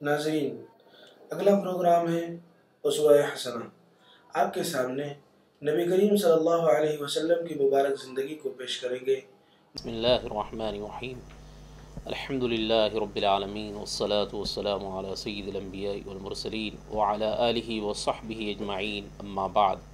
ناظرین، اگلا پروگرام ہے اسوہ حسنہ۔ آپ کے سامنے نبی کریم صلی اللہ علیہ وسلم کی مبارک زندگی کو پیش کریں گے۔ بسم اللہ الرحمن الرحیم، الحمد للہ رب العالمین، والصلاة والسلام علی سید الانبیاء والمرسلین وعلی آلہ وصحبہ اجمعین، اما بعد،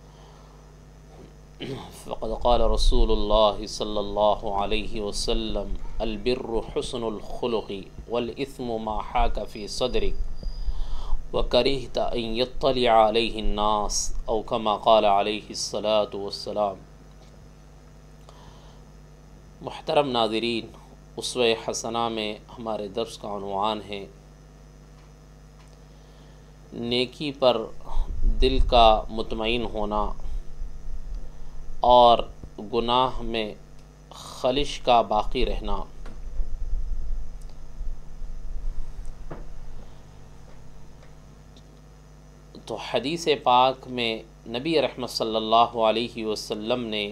فقد قال رسول اللہ صلی اللہ علیہ وسلم: البر حسن الخلق والاثم ما حاک فی صدرک وکرہت ان یطلع علیہ الناس، او کما قال علیہ الصلاۃ والسلام۔ محترم ناظرین، اسوہ حسنہ میں ہمارے درس کا عنوان ہے نیکی پر دل کا مطمئن ہونا اور گناہ میں خلش کا باقی رہنا۔ تو حدیث پاک میں نبی رحمت صلی اللہ علیہ وسلم نے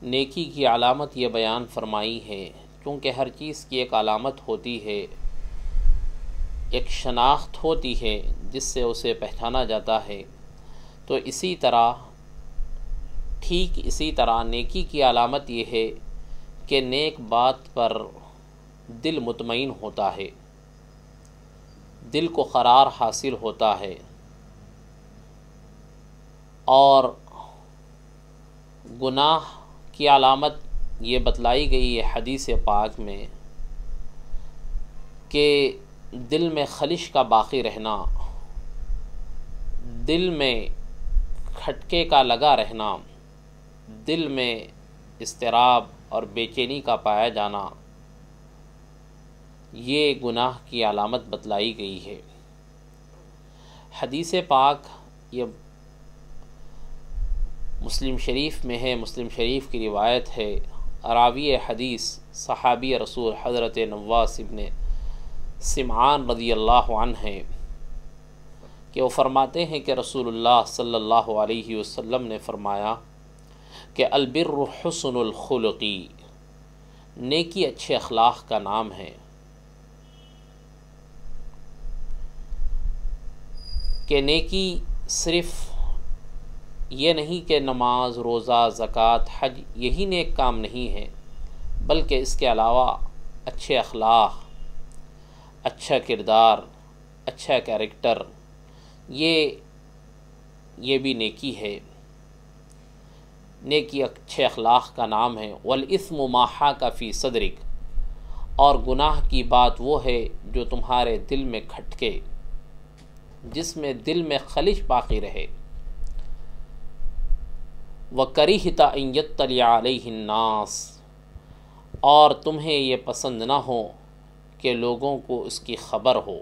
نیکی کی علامت یہ بیان فرمائی ہے، کیونکہ ہر چیز کی ایک علامت ہوتی ہے، ایک شناخت ہوتی ہے جس سے اسے پہچانا جاتا ہے۔ تو ٹھیک اسی طرح نیکی کی علامت یہ ہے کہ نیک بات پر دل مطمئن ہوتا ہے، دل کو قرار حاصل ہوتا ہے، اور گناہ کی علامت یہ بتلائی گئی ہے حدیث پاک میں کہ دل میں خلش کا باقی رہنا، دل میں کھٹکے کا لگا رہنا، دل میں اضطراب اور بے چینی کا پایا جانا، یہ گناہ کی علامت بتلائی گئی ہے۔ حدیث پاک یہ مسلم شریف میں ہے، مسلم شریف کی روایت ہے۔ راوی حدیث صحابی رسول حضرت نواس ابن سمعان رضی اللہ عنہ ہیں کہ وہ فرماتے ہیں کہ رسول اللہ صلی اللہ علیہ وسلم نے فرمایا کہ البر حسن الخلقی، نیکی اچھے اخلاق کا نام ہے، کہ نیکی صرف یہ نہیں کہ نماز، روزہ، زکوٰۃ، حج یہی نیک کام نہیں ہے، بلکہ اس کے علاوہ اچھے اخلاق، اچھا کردار، اچھا کیریکٹر، یہ بھی نیکی ہے۔ نیکی اچھے اخلاق کا نام ہے۔ والاثم ما حاک فی صدرک، اور گناہ کی بات وہ ہے جو تمہارے دل میں کھٹکے، جس میں دل میں خلش باقی رہے۔ وَكَرِهْتَ أَن يَطَّلِعَ عَلَيْهِ النَّاسِ، اور تمہیں یہ پسند نہ ہو کہ لوگوں کو اس کی خبر ہو۔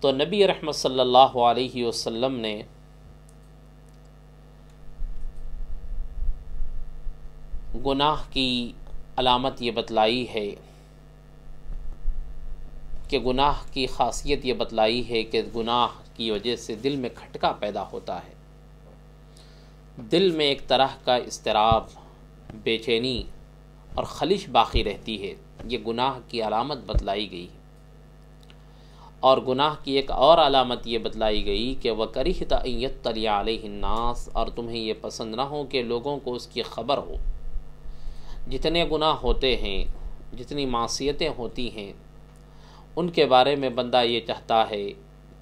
تو نبی رحمت صلی اللہ علیہ وسلم نے گناہ کی علامت یہ بتلائی ہے کہ گناہ کی خاصیت یہ بتلائی ہے کہ گناہ کی وجہ سے دل میں کھٹکا پیدا ہوتا ہے، دل میں ایک طرح کا اضطراب، بے چینی اور خلش باقی رہتی ہے۔ یہ گناہ کی علامت بتلائی گئی۔ اور گناہ کی ایک اور علامت یہ بتلائی گئی کہ وَكَرِهْتَ أَن يَطَّلِعَ عَلَيْهِ النَّاسِ، اور تمہیں یہ پسند نہ ہو کہ لوگوں کو اس کی خبر ہو۔ جتنے گناہ ہوتے ہیں، جتنی معصیتیں ہوتی ہیں، ان کے بارے میں بندہ یہ چاہتا ہے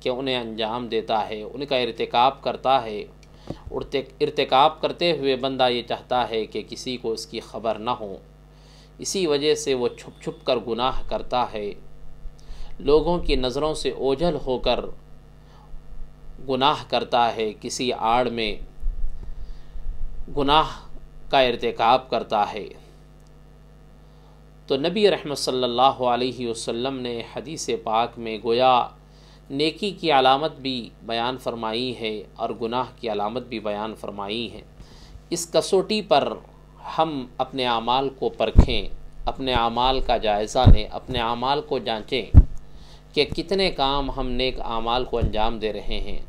کہ انہیں انجام دیتا ہے، ان کا ارتکاب کرتا ہے، ارتکاب کرتے ہوئے بندہ یہ چاہتا ہے کہ کسی کو اس کی خبر نہ ہو۔ اسی وجہ سے وہ چھپ چھپ کر گناہ کرتا ہے، لوگوں کی نظروں سے اوجھل ہو کر گناہ کرتا ہے، کسی آڑ میں گناہ کا ارتکاب کرتا ہے۔ تو نبی رحمت صلی اللہ علیہ وسلم نے حدیث پاک میں گویا نیکی کی علامت بھی بیان فرمائی ہے اور گناہ کی علامت بھی بیان فرمائی ہے۔ اس کسوٹی پر ہم اپنے اعمال کو پرکھیں، اپنے اعمال کا جائزہ لیں، اپنے اعمال کو جانچیں کہ کتنے کام ہم نیک اعمال کو انجام دے رہے ہیں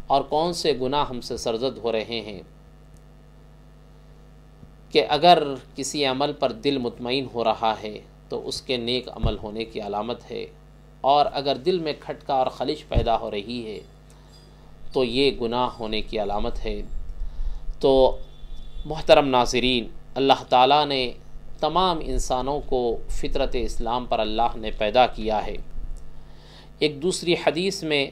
اور کون سے گناہ ہم سے سرزد ہو رہے ہیں، کہ اگر کسی عمل پر دل مطمئن ہو رہا ہے تو اس کے نیک عمل ہونے کی علامت ہے، اور اگر دل میں کھٹکا اور خلش پیدا ہو رہی ہے تو یہ گناہ ہونے کی علامت ہے۔ تو محترم ناظرین، اللہ تعالیٰ نے تمام انسانوں کو فطرت اسلام پر اللہ نے پیدا کیا ہے۔ ایک دوسری حدیث میں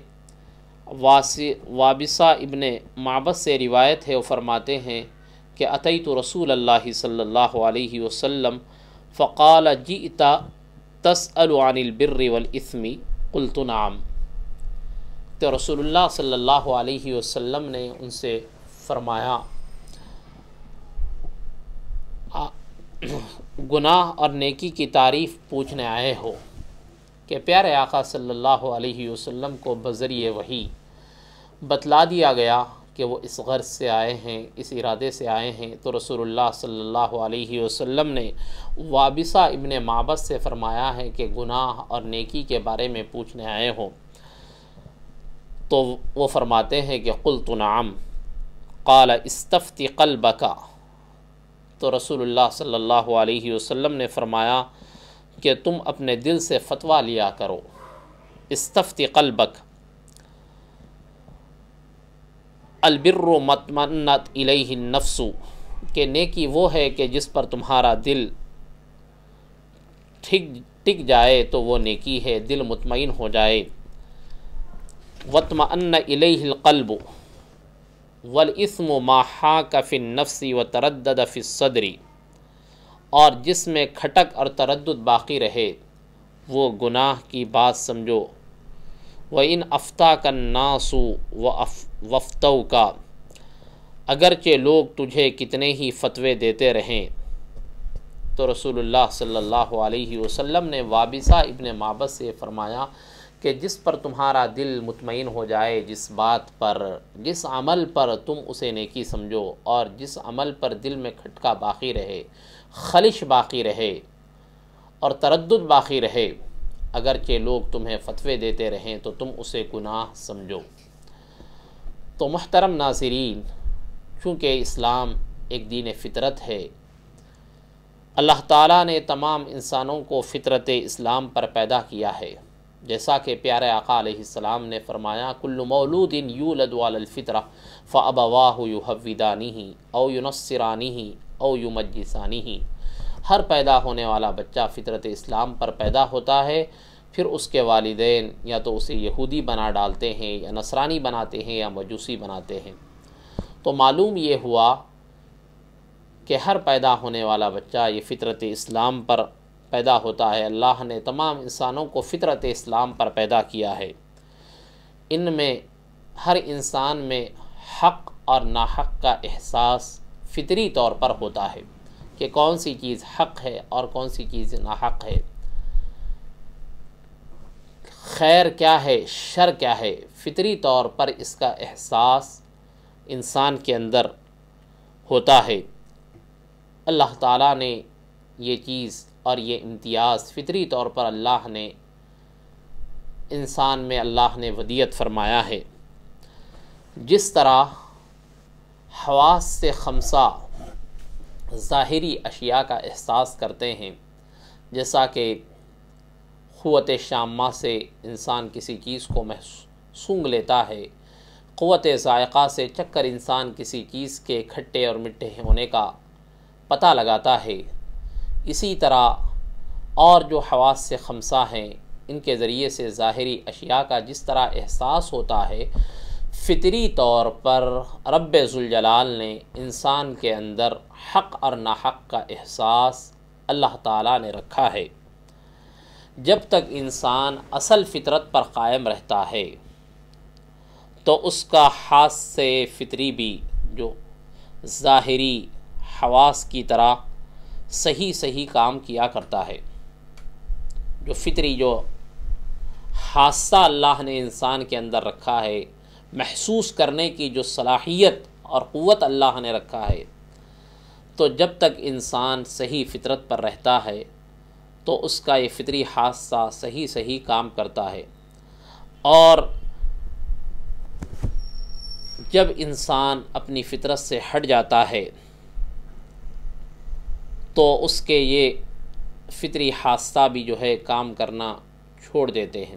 وابصہ ابن معبد سے روایت ہے، وہ فرماتے ہیں کہ اتیت رسول اللہ صلی اللہ علیہ وسلم فقال جئت تسأل عن البر والإثم قلت نعم۔ تو رسول اللہ صلی اللہ علیہ وسلم نے ان سے فرمایا گناہ اور نیکی کی تعریف پوچھنے آئے ہو، کہ پیارے آقا صلی اللہ علیہ وسلم کو بذریعہ وحی بتلا دیا گیا کہ وہ اس غرض سے آئے ہیں، اس ارادے سے آئے ہیں۔ تو رسول اللہ صلی اللہ علیہ وسلم نے وابصہ ابن معبد سے فرمایا ہے کہ گناہ اور نیکی کے بارے میں پوچھنے آئے ہو، تو وہ فرماتے ہیں کہ قلت نعم قال استفتی قلبک۔ تو رسول اللہ صلی اللہ علیہ وسلم نے فرمایا کہ تم اپنے دل سے فتویٰ لیا کرو۔ استفتی قلبک، البر مطمئنت الیہ النفس، کہ نیکی وہ ہے کہ جس پر تمہارا دل ٹک جائے تو وہ نیکی ہے، دل مطمئن ہو جائے۔ واطمأن الیہ القلب والاسم ما حاک فی النفس وتردد فی الصدر، اور جس میں کھٹک اور تردد باقی رہے وہ گناہ کی بات سمجھو۔ وَإِنْ أَفْتَاكَ النَّاسُ وَأَفْتَوْكَ، اگرچہ لوگ تجھے کتنے ہی فتوے دیتے رہیں۔ تو رسول اللہ صلی اللہ علیہ وسلم نے وابصہ ابن معبد سے فرمایا کہ جس پر تمہارا دل مطمئن ہو جائے، جس بات پر، جس عمل پر تم اسے نیکی سمجھو، اور جس عمل پر دل میں کھٹکا باقی رہے، خلش باقی رہے اور تردد باقی رہے، اگرچہ لوگ تمہیں فتوے دیتے رہیں تو تم اسے گناہ سمجھو۔ تو محترم ناظرین، چونکہ اسلام ایک دین فطرت ہے، اللہ تعالیٰ نے تمام انسانوں کو فطرت اسلام پر پیدا کیا ہے، جیسا کہ پیارے آقا علیہ السلام نے فرمایا کل مولود یولد علی الفطرہ فابواہ یہودانہ او ینصرانہ او یمجسانہ، ہر پیدا ہونے والا بچہ فطرت اسلام پر پیدا ہوتا ہے، پھر اس کے والدین یا تو اسے یہودی بنا ڈالتے ہیں یا نصرانی بناتے ہیں یا مجوسی بناتے ہیں۔ تو معلوم یہ ہوا کہ ہر پیدا ہونے والا بچہ یہ فطرت اسلام پر پیدا ہوتا ہے۔ اللہ نے تمام انسانوں کو فطرت اسلام پر پیدا کیا ہے۔ ان میں ہر انسان میں حق اور ناحق کا احساس فطری طور پر ہوتا ہے کہ کون سی چیز حق ہے اور کون سی چیز ناحق ہے، خیر کیا ہے، شر کیا ہے، فطری طور پر اس کا احساس انسان کے اندر ہوتا ہے۔ اللہ تعالیٰ نے یہ چیز اور یہ امتیاز فطری طور پر اللہ نے انسان میں اللہ نے ودیت فرمایا ہے۔ جس طرح حواس سے خمسہ ظاہری اشیاء کا احساس کرتے ہیں، جیسا کہ قوت شامہ سے انسان کسی چیز کو سونگھ لیتا ہے، قوت ذائقہ سے چکھ کر انسان کسی چیز کے کھٹے اور میٹھے ہونے کا پتہ لگاتا ہے، اسی طرح اور جو حواس سے خمسہ ہیں ان کے ذریعے سے ظاہری اشیاء کا جس طرح احساس ہوتا ہے، فطری طور پر رب ذوالجلال نے انسان کے اندر حق اور ناحق کا احساس اللہ تعالیٰ نے رکھا ہے۔ جب تک انسان اصل فطرت پر قائم رہتا ہے تو اس کا حاس سے فطری بھی جو ظاہری حواس کی طرح صحیح کام کیا کرتا ہے۔ جو فطری جو حاسہ اللہ نے انسان کے اندر رکھا ہے، محسوس کرنے کی جو صلاحیت اور قوت اللہ نے رکھا ہے، تو جب تک انسان صحیح فطرت پر رہتا ہے تو اس کا یہ فطری حاسہ صحیح کام کرتا ہے، اور جب انسان اپنی فطرت سے ہٹ جاتا ہے تو اس کے یہ فطری حادثہ بھی جو ہے کام کرنا چھوڑ دیتے ہیں،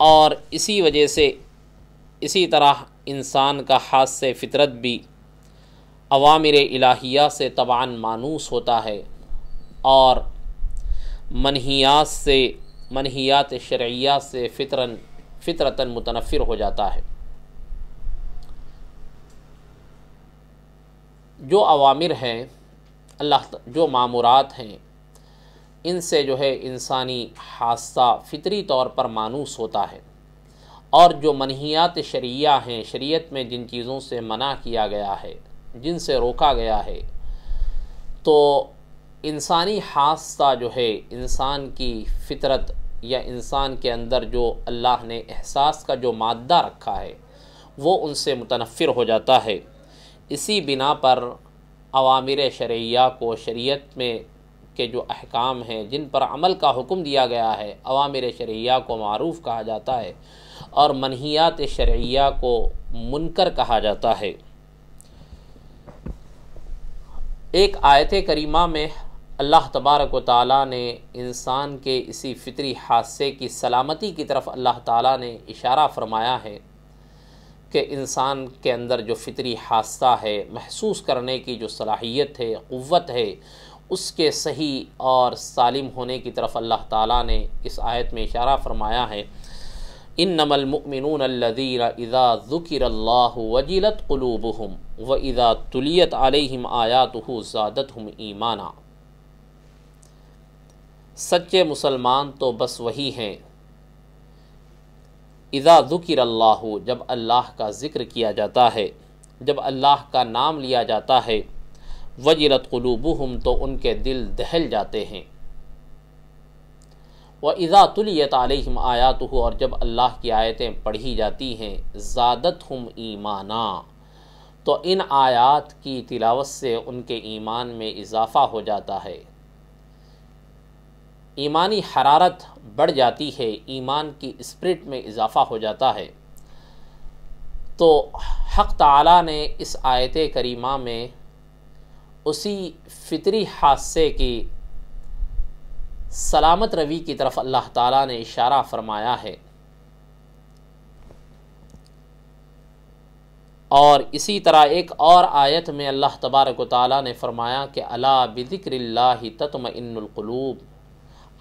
اور اسی وجہ سے اسی طرح انسان کا حادثہ فطرت بھی اوامر الہیہ سے طبعاً مانوس ہوتا ہے اور منہیات شرعیہ سے فطرتاً متنفر ہو جاتا ہے۔ جو اوامر ہیں جو مامورات ہیں، ان سے جو ہے انسانی حادثہ فطری طور پر مانوس ہوتا ہے، اور جو منہیات شرعیہ ہیں، شریعت میں جن چیزوں سے منع کیا گیا ہے، جن سے روکا گیا ہے، تو انسانی حادثہ جو ہے انسان کی فطرت یا انسان کے اندر جو اللہ نے احساس کا جو مادہ رکھا ہے وہ ان سے متنفر ہو جاتا ہے۔ اسی بنا پر اوامر شرعیہ کو، شریعت میں کے جو احکام ہیں جن پر عمل کا حکم دیا گیا ہے، اوامر شرعیہ کو معروف کہا جاتا ہے اور منہیات شرعیہ کو منکر کہا جاتا ہے۔ ایک آیت کریمہ میں اللہ تبارک و تعالیٰ نے انسان کے اسی فطری حادثے کی سلامتی کی طرف اللہ تعالیٰ نے اشارہ فرمایا ہے کہ انسان کے اندر جو فطری حادثہ ہے، محسوس کرنے کی جو صلاحیت ہے، قوت ہے، اس کے صحیح اور سالم ہونے کی طرف اللہ تعالیٰ نے اس آیت میں اشارہ فرمایا ہے۔ انما المؤمنون الذین اذا ذکر اللہ وجلت قلوبہم واذا تلیت علیہم آیاتہ زادتہم ایمانا۔ سچے مسلمان تو بس وہی ہیں، اذا ذکر اللہ، جب اللہ کا ذکر کیا جاتا ہے، جب اللہ کا نام لیا جاتا ہے، وجلت قلوبہم، تو ان کے دل دہل جاتے ہیں، وَإِذَا تُلِيَتْ عَلَيْهِمْ آیاتہ، اور جب اللہ کی آیتیں پڑھی جاتی ہیں، زادتہم ایمانا، تو ان آیات کی تلاوت سے ان کے ایمان میں اضافہ ہو جاتا ہے، ایمانی حرارت بڑھ جاتی ہے، ایمان کی اسپرٹ میں اضافہ ہو جاتا ہے۔ تو حق تعالیٰ نے اس آیت کریمہ میں اسی فطری حادثے کی سلامت روی کی طرف اللہ تعالیٰ نے اشارہ فرمایا ہے، اور اسی طرح ایک اور آیت میں اللہ تبارک و تعالیٰ نے فرمایا کہ الا بذکر اللہ تطمئن القلوب،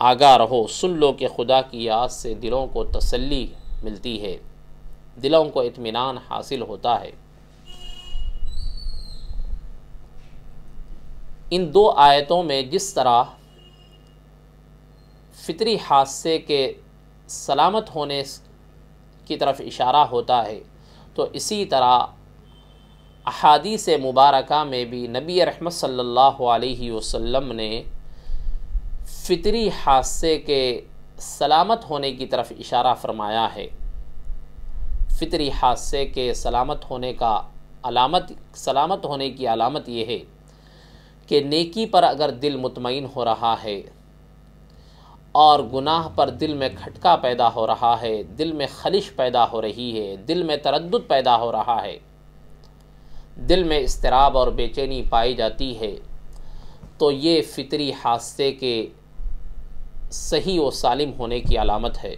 آگاہ رہو، سن لو کہ خدا کی یاد سے دلوں کو تسلی ملتی ہے، دلوں کو اطمینان حاصل ہوتا ہے۔ ان دو آیتوں میں جس طرح فطری حادثے کے سلامت ہونے کی طرف اشارہ ہوتا ہے، تو اسی طرح احادیث مبارکہ میں بھی نبی رحمت صلی اللہ علیہ وسلم نے فطری حادثے کے سلامت ہونے کی طرف اشارہ فرمایا ہے۔ فطری حادثے کے سلامت ہونے کی علامت یہ ہے کہ نیکی پر اگر دل مطمئن ہو رہا ہے اور گناہ پر دل میں کھٹکا پیدا ہو رہا ہے، دل میں خلش پیدا ہو رہی ہے، دل میں تردد پیدا ہو رہا ہے، دل میں اضطراب اور بے چینی پائی جاتی ہے، تو یہ فطری حادثے کے صحیح و سالم ہونے کی علامت ہے۔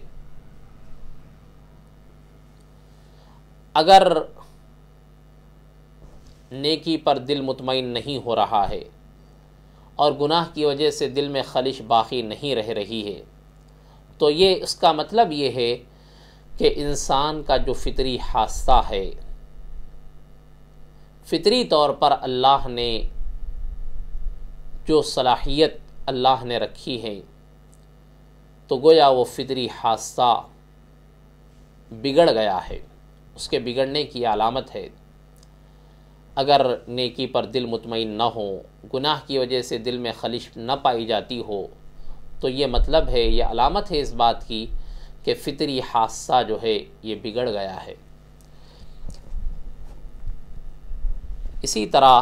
اگر نیکی پر دل مطمئن نہیں ہو رہا ہے اور گناہ کی وجہ سے دل میں خلش باقی نہیں رہ رہی ہے، تو یہ اس کا مطلب یہ ہے کہ انسان کا جو فطری حادثہ ہے، فطری طور پر اللہ نے جو صلاحیت اللہ نے رکھی ہے، تو گویا وہ فطری حادثہ بگڑ گیا ہے، اس کے بگڑنے کی علامت ہے۔ اگر نیکی پر دل مطمئن نہ ہو، گناہ کی وجہ سے دل میں خلش نہ پائی جاتی ہو، تو یہ مطلب ہے، یہ علامت ہے اس بات کی کہ فطری حادثہ جو ہے یہ بگڑ گیا ہے۔ اسی طرح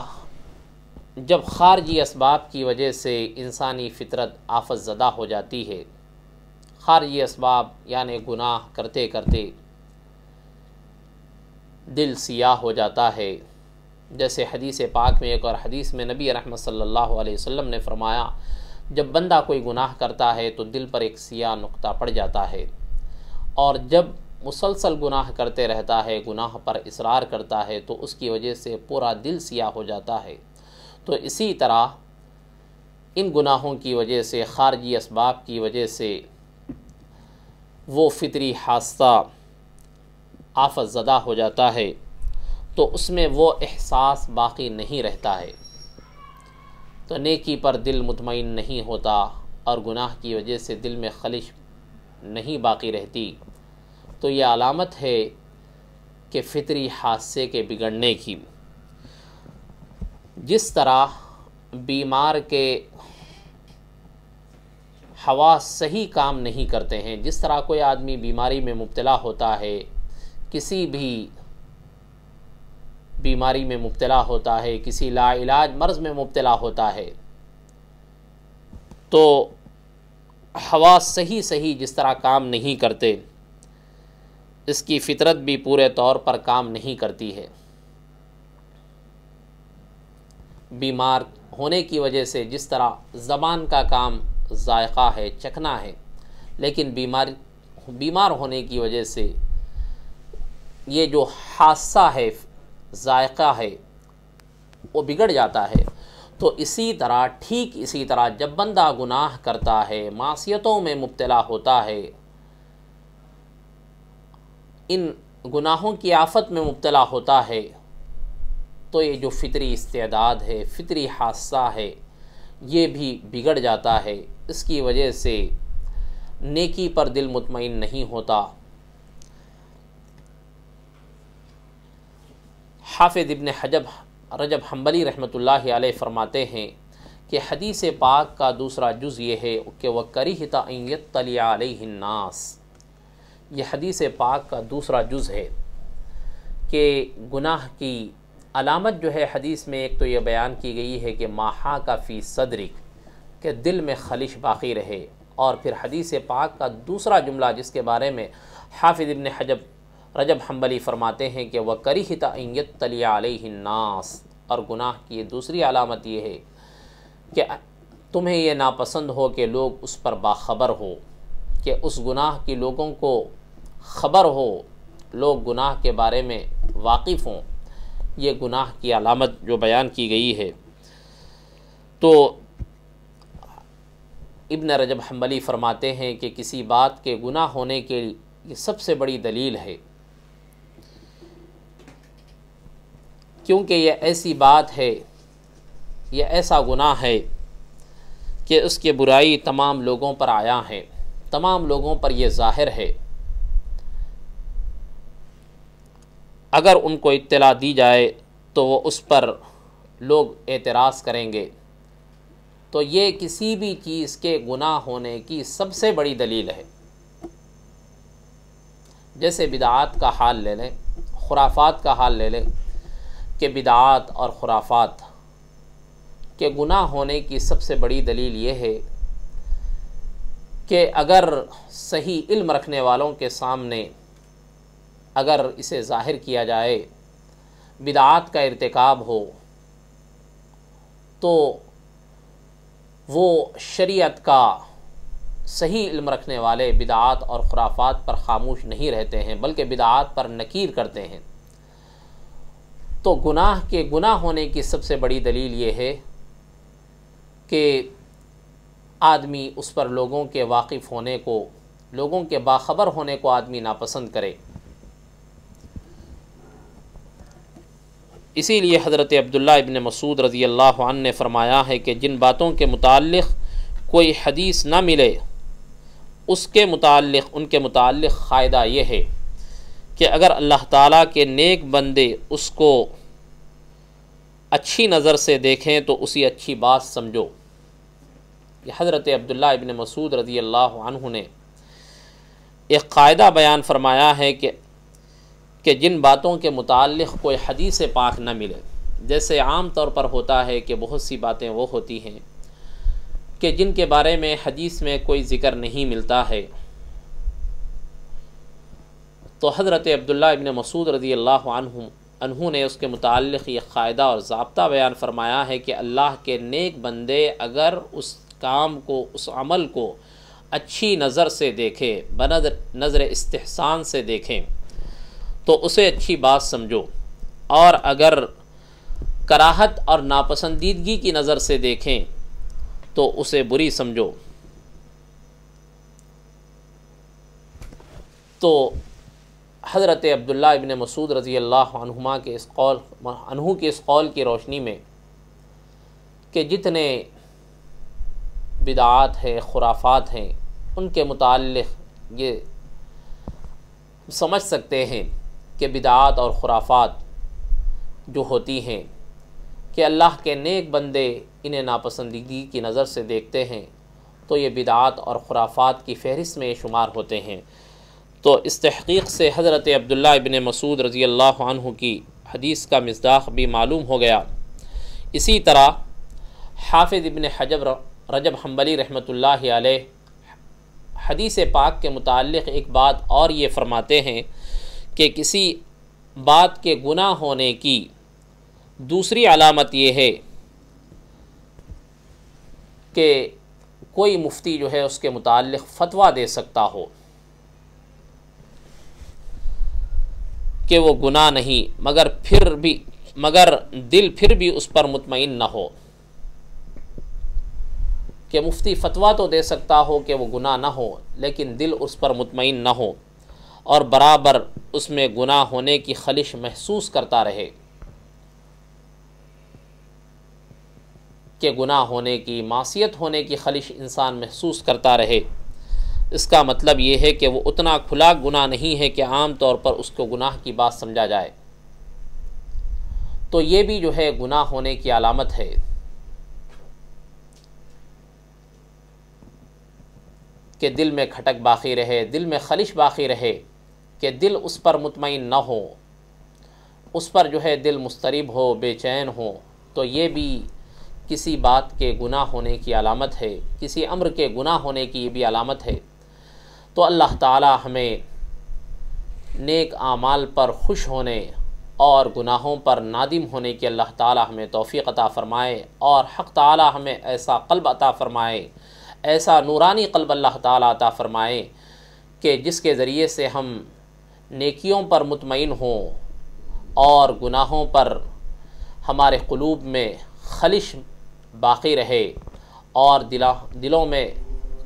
جب خارجی اسباب کی وجہ سے انسانی فطرت آفت زدہ ہو جاتی ہے، خارجی اسباب یعنی گناہ کرتے کرتے دل سیاہ ہو جاتا ہے، جیسے حدیث پاک میں ایک اور حدیث میں نبی رحمت صلی اللہ علیہ وسلم نے فرمایا، جب بندہ کوئی گناہ کرتا ہے تو دل پر ایک سیاہ نقطہ پڑ جاتا ہے، اور جب مسلسل گناہ کرتے رہتا ہے، گناہ پر اصرار کرتا ہے، تو اس کی وجہ سے پورا دل سیاہ ہو جاتا ہے۔ تو اسی طرح ان گناہوں کی وجہ سے، خارجی اسباب کی وجہ سے، وہ فطری حادثہ آفت زدہ ہو جاتا ہے، تو اس میں وہ احساس باقی نہیں رہتا ہے، تو نیکی پر دل مطمئن نہیں ہوتا، اور گناہ کی وجہ سے دل میں خلش نہیں باقی رہتی، تو یہ علامت ہے کہ فطری حادثے کے بگڑنے کی۔ جس طرح بیمار کے حواس صحیح کام نہیں کرتے ہیں، جس طرح کوئی آدمی بیماری میں مبتلا ہوتا ہے، کسی بھی بیماری میں مبتلا ہوتا ہے، کسی لا علاج مرض میں مبتلا ہوتا ہے، تو حواس صحیح جس طرح کام نہیں کرتے، اس کی فطرت بھی پورے طور پر کام نہیں کرتی ہے۔ بیمار ہونے کی وجہ سے جس طرح زبان کا کام ذائقہ ہے، چکھنا ہے، لیکن بیمار ہونے کی وجہ سے یہ جو حاسہ ہے، ذائقہ ہے، وہ بگڑ جاتا ہے۔ تو ٹھیک اسی طرح جب بندہ گناہ کرتا ہے، معصیتوں میں مبتلا ہوتا ہے، ان گناہوں کی آفت میں مبتلا ہوتا ہے، تو یہ جو فطری استعداد ہے، فطری حادثہ ہے، یہ بھی بگڑ جاتا ہے۔ اس کی وجہ سے نیکی پر دل مطمئن نہیں ہوتا۔ حافظ ابن رجب حنبلی رحمۃ اللہ علیہ فرماتے ہیں کہ حدیث پاک کا دوسرا جز یہ ہے کہ وَكَرِهْتَ أَن يَطَّلِعَ عَلَيْهِ النَّاسِ، یہ حدیث پاک کا دوسرا جز ہے کہ گناہ کی علامت جو ہے حدیث میں ایک تو یہ بیان کی گئی ہے کہ مَا فِي صَدْرِكَ، کہ دل میں خلش باقی رہے، اور پھر حدیث پاک کا دوسرا جملہ جس کے بارے میں حافظ ابن رجب حنبلی فرماتے ہیں کہ وَكَرِهْتَ أَن يَطَّلِعَ عَلَيْهِ النَّاسِ، اور گناہ کی دوسری علامت یہ ہے کہ تمہیں یہ ناپسند ہو کہ لوگ اس پر باخبر ہو، کہ اس گناہ کی لوگوں کو خبر ہو، لوگ گناہ کے بارے میں واقف ہوں۔ یہ گناہ کی علامت جو بیان کی گئی ہے، تو ابن رجب حنبلی فرماتے ہیں کہ کسی بات کے گناہ ہونے کے یہ سب سے بڑی دلیل ہے، کیونکہ یہ ایسی بات ہے، یہ ایسا گناہ ہے کہ اس کی برائی تمام لوگوں پر عیاں ہے، تمام لوگوں پر یہ ظاہر ہے۔ اگر ان کو اطلاع دی جائے تو وہ اس پر لوگ اعتراض کریں گے، تو یہ کسی بھی چیز کے گناہ ہونے کی سب سے بڑی دلیل ہے۔ جیسے بدعات کا حال لے لیں، خرافات کا حال لے لیں، کہ بدعات اور خرافات کے گناہ ہونے کی سب سے بڑی دلیل یہ ہے کہ اگر صحیح علم رکھنے والوں کے سامنے اگر اسے ظاہر کیا جائے، بدعات کا ارتکاب ہو، تو وہ شریعت کا صحیح علم رکھنے والے بدعات اور خرافات پر خاموش نہیں رہتے ہیں، بلکہ بدعات پر نکیر کرتے ہیں۔ تو گناہ کے گناہ ہونے کی سب سے بڑی دلیل یہ ہے کہ آدمی اس پر لوگوں کے واقف ہونے کو، لوگوں کے باخبر ہونے کو آدمی ناپسند کرے۔ اسی لیے حضرت عبداللہ ابن مسعود رضی اللہ عنہ نے فرمایا ہے کہ جن باتوں کے متعلق کوئی حدیث نہ ملے، اس کے متعلق، ان کے متعلق قاعدہ یہ ہے کہ اگر اللہ تعالیٰ کے نیک بندے اس کو اچھی نظر سے دیکھیں تو اسی اچھی بات سمجھو۔ یہ حضرت عبداللہ ابن مسعود رضی اللہ عنہ نے ایک قاعدہ بیان فرمایا ہے کہ جن باتوں کے متعلق کوئی حدیث پاک نہ ملے، جیسے عام طور پر ہوتا ہے کہ بہت سی باتیں وہ ہوتی ہیں کہ جن کے بارے میں حدیث میں کوئی ذکر نہیں ملتا ہے، تو حضرت عبداللہ ابن مسعود رضی اللہ عنہ عنہ نے اس کے متعلق یہ قاعدہ اور ضابطہ بیان فرمایا ہے کہ اللہ کے نیک بندے اگر اس کام کو، اس عمل کو اچھی نظر سے دیکھے، نظر استحسان سے دیکھیں تو اسے اچھی بات سمجھو، اور اگر کراہت اور ناپسندیدگی کی نظر سے دیکھیں تو اسے بری سمجھو۔ تو حضرت عبداللہ ابن مسعود رضی اللہ عنہما کے اس قول کی روشنی میں کہ جتنے بدعات ہیں، خرافات ہیں، ان کے متعلق یہ سمجھ سکتے ہیں کہ بدعات اور خرافات جو ہوتی ہیں کہ اللہ کے نیک بندے انہیں ناپسندیدگی کی نظر سے دیکھتے ہیں، تو یہ بدعات اور خرافات کی فہرست میں شمار ہوتے ہیں۔ تو اس تحقیق سے حضرت عبداللہ ابن مسعود رضی اللہ عنہ کی حدیث کا مصداق بھی معلوم ہو گیا۔ اسی طرح حافظ ابن رجب حنبلی رحمۃ اللہ علیہ حدیث پاک کے متعلق ایک بات اور یہ فرماتے ہیں کہ کسی بات کے گناہ ہونے کی دوسری علامت یہ ہے کہ کوئی مفتی جو ہے اس کے متعلق فتویٰ دے سکتا ہو کہ وہ گناہ نہیں، مگر دل پھر بھی اس پر مطمئن نہ ہو، کہ مفتی فتویٰ تو دے سکتا ہو کہ وہ گناہ نہ ہو لیکن دل اس پر مطمئن نہ ہو اور برابر اس میں گناہ ہونے کی خلش محسوس کرتا رہے، کہ گناہ ہونے کی، معصیت ہونے کی خلش انسان محسوس کرتا رہے۔ اس کا مطلب یہ ہے کہ وہ اتنا کھلا گناہ نہیں ہے کہ عام طور پر اس کو گناہ کی بات سمجھا جائے، تو یہ بھی جو ہے گناہ ہونے کی علامت ہے۔ کہ دل میں کھٹک باقی رہے، دل میں خلش باقی رہے، کہ دل اس پر مطمئن نہ ہو، اس پر جو ہے دل مضطرب ہو، بے چین ہو، تو یہ بھی کسی بات کے گناہ ہونے کی علامت ہے، کسی امر کے گناہ ہونے کی یہ بھی علامت ہے۔ تو اللہ تعالی ہمیں نیک اعمال پر خوش ہونے اور گناہوں پر نادم ہونے کی اللہ تعالی ہمیں توفیق عطا فرمائے، اور حق تعالی ہمیں ایسا قلب عطا فرمائے، ایسا نورانی قلب اللہ تعالی عطا فرمائے کہ جس کے ذریعے سے ہم نیکیوں پر مطمئن ہوں اور گناہوں پر ہمارے قلوب میں خلش باقی رہے اور دلوں میں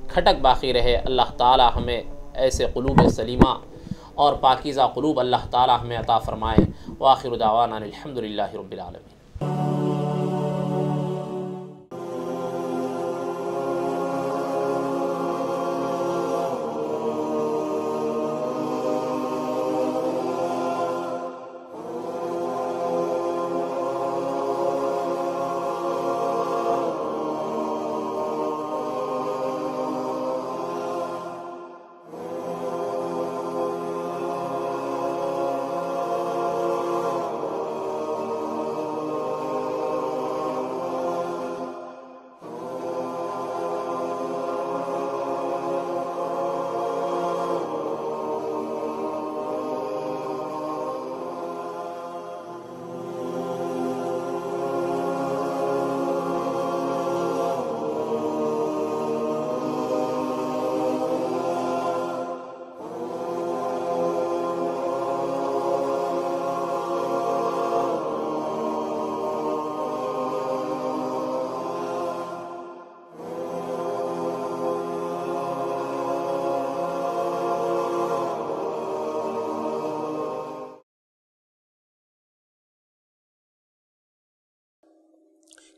کھٹک باقی رہے۔ اللہ تعالی ہمیں ایسے قلوب سلیمہ اور پاکیزہ قلوب اللہ تعالی ہمیں عطا فرمائے۔ وآخر دعوانا الحمدللہ رب العالمین۔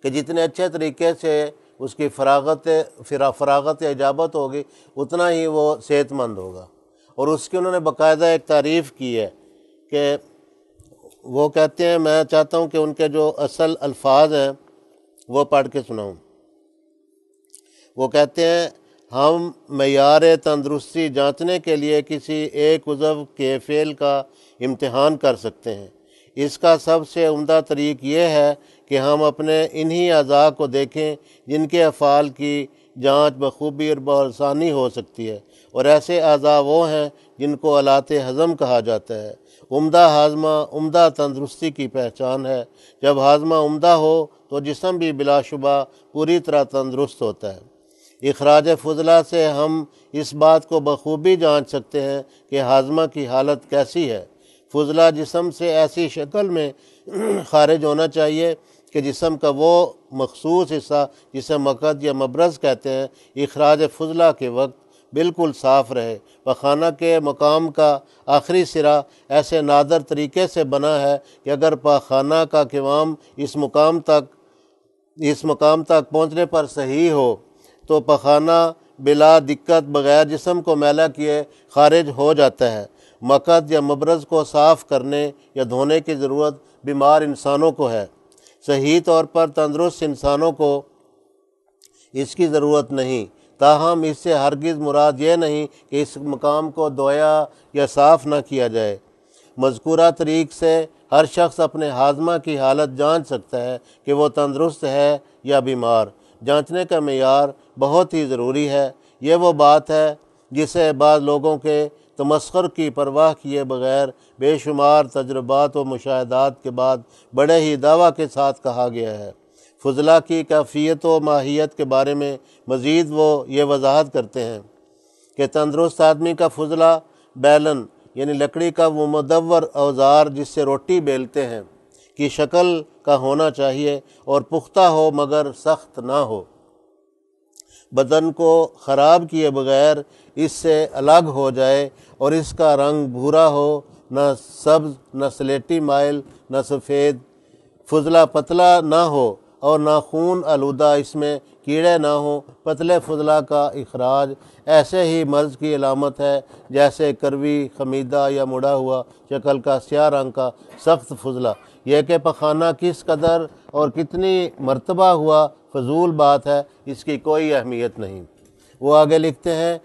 کہ جتنے اچھے طریقے سے اس کی فراغت اجابت ہوگی اتنا ہی وہ صحت مند ہوگا۔ اور اس کی انہوں نے باقاعدہ ایک تعریف کی ہے کہ وہ کہتے ہیں، میں چاہتا ہوں کہ ان کے جو اصل الفاظ ہیں وہ پڑھ کے سناؤں۔ وہ کہتے ہیں، ہم معیار تندرستی جانچنے کے لیے کسی ایک عضو کے فعل کا امتحان کر سکتے ہیں۔ اس کا سب سے عمدہ طریق یہ ہے کہ ہم اپنے انہی اعضاء کو دیکھیں جن کے افعال کی جانچ بخوبی اور بآسانی ہو سکتی ہے، اور ایسے اعضاء وہ ہیں جن کو آلات ہضم کہا جاتا ہے۔ عمدہ ہاضمہ عمدہ تندرستی کی پہچان ہے۔ جب ہاضمہ عمدہ ہو تو جسم بھی بلا شبہ پوری طرح تندرست ہوتا ہے۔ اخراج فضلہ سے ہم اس بات کو بخوبی جانچ سکتے ہیں کہ ہاضمہ کی حالت کیسی ہے۔ فضلہ جسم سے ایسی شکل میں خارج ہونا چاہیے کہ جسم کا وہ مخصوص حصہ جسے مقعد یا مبرز کہتے ہیں اخراج فضلہ کے وقت بالکل صاف رہے۔ پخانہ کے مقام کا آخری سرا ایسے نادر طریقے سے بنا ہے کہ اگر پخانہ کا قوام اس مقام تک پہنچنے پر صحیح ہو تو پخانہ بلا دقت بغیر جسم کو میلا کیے خارج ہو جاتا ہے۔ مقعد یا مبرز کو صاف کرنے یا دھونے کی ضرورت بیمار انسانوں کو ہے۔ صحیح طور پر تندرست انسانوں کو اس کی ضرورت نہیں، تاہم اس سے ہرگز مراد یہ نہیں کہ اس مقام کو دھویا یا صاف نہ کیا جائے۔ مذکورہ طریق سے ہر شخص اپنے ہاضمہ کی حالت جانچ سکتا ہے کہ وہ تندرست ہے یا بیمار۔ جانچنے کا معیار بہت ہی ضروری ہے۔ یہ وہ بات ہے جسے بعض لوگوں کے تمسخر کی پرواہ کیے بغیر بے شمار تجربات و مشاہدات کے بعد بڑے ہی دعویٰ کے ساتھ کہا گیا ہے۔ فضلہ کی کیفیت و ماہیت کے بارے میں مزید وہ یہ وضاحت کرتے ہیں کہ تندرست آدمی کا فضلہ بیلن یعنی لکڑی کا وہ مدور اوزار جس سے روٹی بیلتے ہیں کی شکل کا ہونا چاہیے اور پختہ ہو مگر سخت نہ ہو۔ بدن کو خراب کیے بغیر اس سے الگ ہو جائے اور اس کا رنگ بھورا ہو، نہ سبز نہ سلیٹی مائل نہ سفید۔ فضلہ پتلا نہ ہو اور نہ خون آلودہ، اس میں کیڑے نہ ہوں۔ پتلے فضلہ کا اخراج ایسے ہی مرض کی علامت ہے جیسے کروی، خمیدہ یا مڑا ہوا شکل کا سیاہ رنگ کا سخت فضلہ۔ یہ کہ پخانہ کس قدر اور کتنی مرتبہ ہوا فضول بات ہے، اس کی کوئی اہمیت نہیں۔ وہ آگے لکھتے ہیں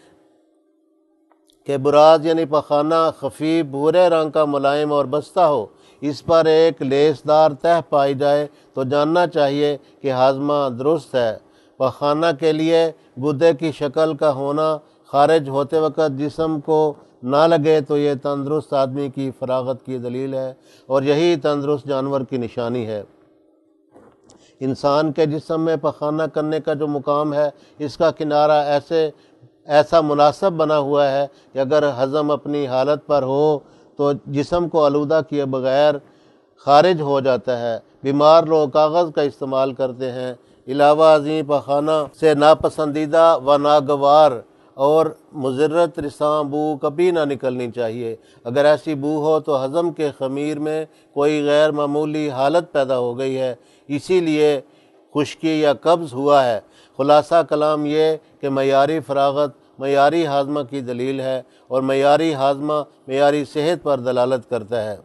کہ براز یعنی پخانہ خفیف بھورے رنگ کا ملائم اور بستہ ہو، اس پر ایک لیس دار تہ پائی جائے تو جاننا چاہیے کہ ہاضمہ درست ہے۔ پخانہ کے لیے گدے کی شکل کا ہونا خارج ہوتے وقت جسم کو نہ لگے تو یہ تندرست آدمی کی فراغت کی دلیل ہے اور یہی تندرست جانور کی نشانی ہے۔ انسان کے جسم میں پخانہ کرنے کا جو مقام ہے اس کا کنارہ ایسا مناسب بنا ہوا ہے کہ اگر ہضم اپنی حالت پر ہو تو جسم کو آلودہ کیے بغیر خارج ہو جاتا ہے۔ بیمار لوگ کاغذ کا استعمال کرتے ہیں۔ علاوہ ازیں پخانہ سے ناپسندیدہ و ناگوار اور مضرت رساں بو کبھی نہ نکلنی چاہیے۔ اگر ایسی بو ہو تو ہضم کے خمیر میں کوئی غیر معمولی حالت پیدا ہو گئی ہے، اسی لیے خشکی یا قبض ہوا ہے۔ خلاصہ کلام یہ کہ معیاری فراغت معیاری ہاضمہ کی دلیل ہے اور معیاری ہاضمہ معیاری صحت پر دلالت کرتا ہے۔